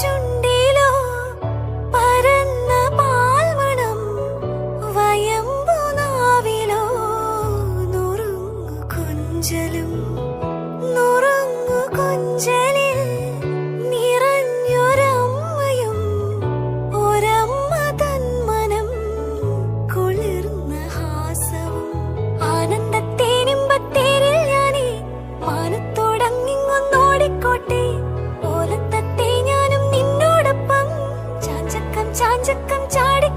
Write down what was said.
ചുണ്ടിലോ പരന്ന പാൽമണം, വയമ്പുനാവിലോ നുറുങ്ങു കൊഞ്ചലും. നുറുങ്ങു കൊഞ്ചലിൽ നിറഞ്ഞൊരമ്മയും, ഒരമ്മ തന്മനം കുളിർന്ന ഹാസവും. ആനന്ദത്തേനിമ്പത്തേരിൽ ഞാനേ മാനത്തോടങ്ങിങ്ങൊന്നോടിക്കോട്ടെ. ഓലത്തത്തെ ഞാനും നിന്നോടൊപ്പം ചാഞ്ചക്കം ചാഞ്ചക്കം ചാടി